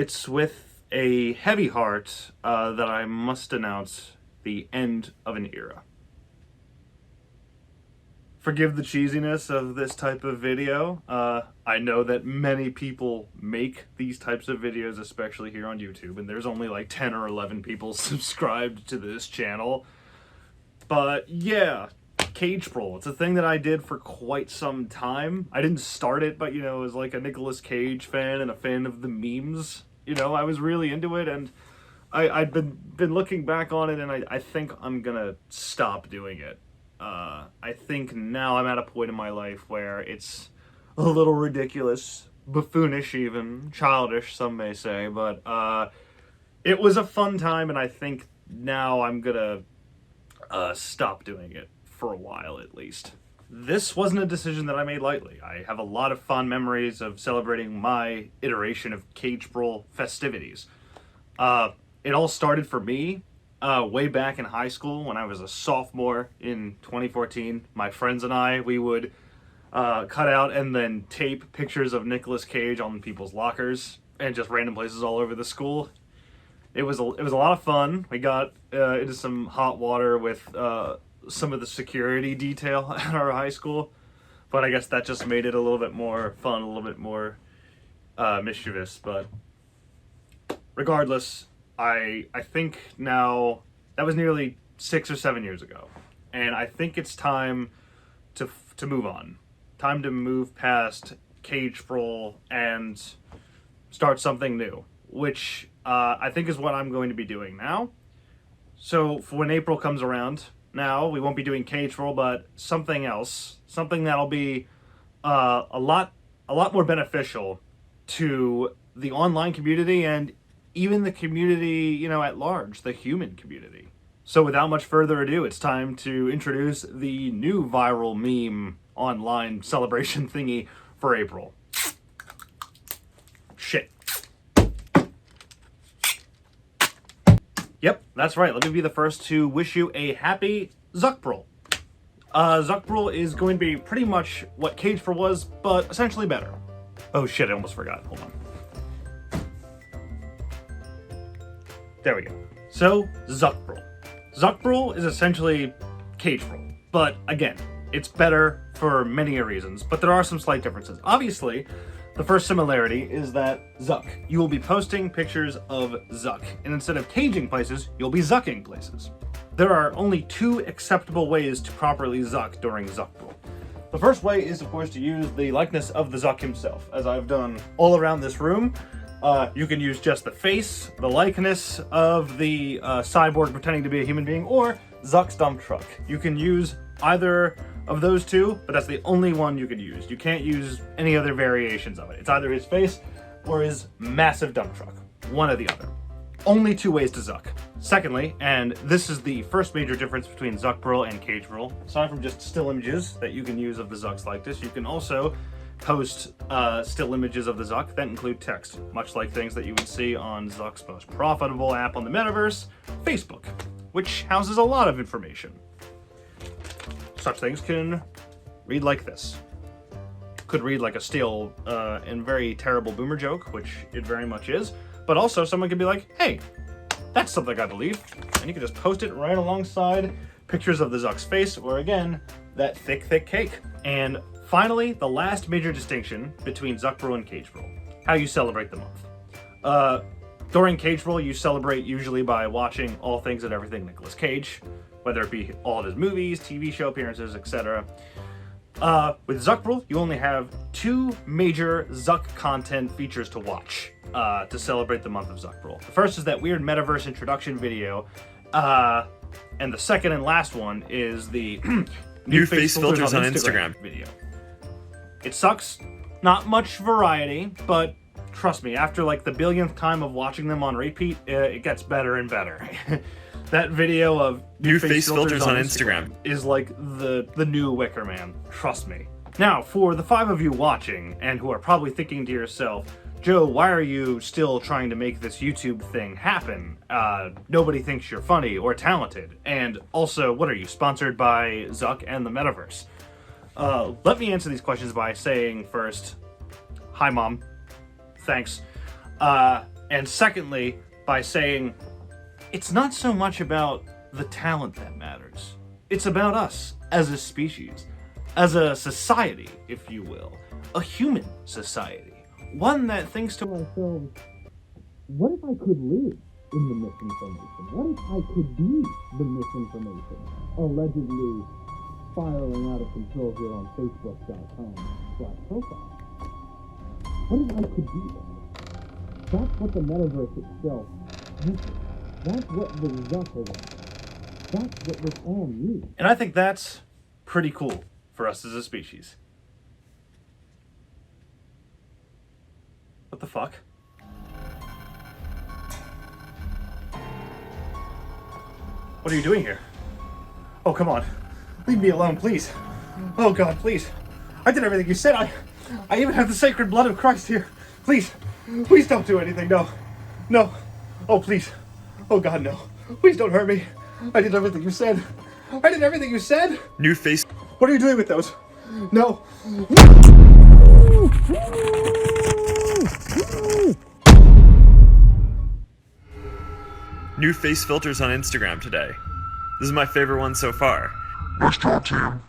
It's with a heavy heart that I must announce the end of an era. Forgive the cheesiness of this type of video. I know that many people make these types of videos, especially here on YouTube, and there's only like 10 or 11 people subscribed to this channel. But yeah, Cagepril. It's a thing that I did for quite some time. I didn't start it, but as like a Nicolas Cage fan and a fan of the memes, I was really into it, and I'd been looking back on it, and I think I'm gonna stop doing it. I think now I'm at a point in my life where it's a little ridiculous, buffoonish even, childish, some may say, but it was a fun time, and I think now I'm gonna stop doing it for a while at least. This wasn't a decision that I made lightly. I have a lot of fond memories of celebrating my iteration of Cagepril festivities. It all started for me way back in high school when I was a sophomore in 2014. My friends and I, we would cut out and then tape pictures of Nicolas Cage on people's lockers and just random places all over the school. It was a lot of fun. We got into some hot water with some of the security detail at our high school, but I guess that just made it a little bit more fun, a little bit more mischievous. But regardless, I think now, that was nearly 6 or 7 years ago, and I think it's time to move on. Time to move past Cagepril and start something new, which I think is what I'm going to be doing now. So for when April comes around, now we won't be doing Cagepril, but something else, something that'll be a lot more beneficial to the online community and even the community, at large, the human community. So without much further ado, it's time to introduce the new viral meme online celebration thingy for April. Shit. Yep, that's right. Let me be the first to wish you a happy Zuckpril. Zuckpril is going to be pretty much what Cagepril was, but essentially better. Oh shit, I almost forgot. Hold on. There we go. So, Zuckpril. Zuckpril is essentially Cagepril, but again, it's better for many reasons, but there are some slight differences. Obviously, the first similarity is that Zuck. You will be posting pictures of Zuck, and instead of caging places, you'll be Zucking places. There are only 2 acceptable ways to properly Zuck during Zuckpril. The first way is, of course, to use the likeness of the Zuck himself, as I've done all around this room. You can use just the face, the likeness of the cyborg pretending to be a human being, or Zuck's dump truck. You can use either of those 2, but that's the only one you could use. You can't use any other variations of it. It's either his face or his massive dump truck. One or the other. Only 2 ways to Zuck. Secondly, and this is the first major difference between Zuckpril and Cagepril, aside from just still images that you can use of the Zucks like this, you can also post still images of the Zuck that include text, much like things that you would see on Zuck's most profitable app on the metaverse, Facebook, which houses a lot of information. Such things can read like this. Could read like a stale and very terrible boomer joke, which it very much is, but also someone could be like, hey, that's something I believe, and you can just post it right alongside pictures of the Zuck's face, or again, that thick cake. And finally, the last major distinction between Zuckpril and Cagepril, how you celebrate the month. During Cagepril, you celebrate usually by watching all things and everything Nicolas Cage, whether it be all of his movies, TV show appearances, etc. With Zuckpril, you only have 2 major Zuck content features to watch to celebrate the month of Zuckpril. The first is that weird metaverse introduction video, and the second and last one is the new face filters on Instagram video. It sucks, not much variety, but trust me, after like the billionth time of watching them on repeat, it gets better and better. That video of new face filters on Instagram is like the new Wicker Man. Trust me. Now, for the 5 of you watching and who are probably thinking to yourself, Joe, why are you still trying to make this YouTube thing happen? Nobody thinks you're funny or talented. And also, what are you, sponsored by Zuck and the Metaverse? Let me answer these questions by saying first, hi, Mom. Thanks. And secondly, by saying, it's not so much about the talent that matters. It's about us as a species, as a society, if you will. A human society. One that thinks to ourselves, what if I could live in the misinformation? What if I could be the misinformation? Allegedly spiraling out of control here on Facebook.com/profile. What if I could be that? That's what the metaverse itself teaches. That's what the Zuckerberg. That's what this all means. And I think that's pretty cool for us as a species. What the fuck? What are you doing here? Oh, come on. Leave me alone, please. Oh, God, please. I did everything you said. I even have the sacred blood of Christ here. Please. Please don't do anything. No. No. Oh, please. Oh, God, no. Please don't hurt me. I did everything you said. I did everything you said. New face. What are you doing with those? No. New face filters on Instagram today. This is my favorite one so far. Nice talk, Tim.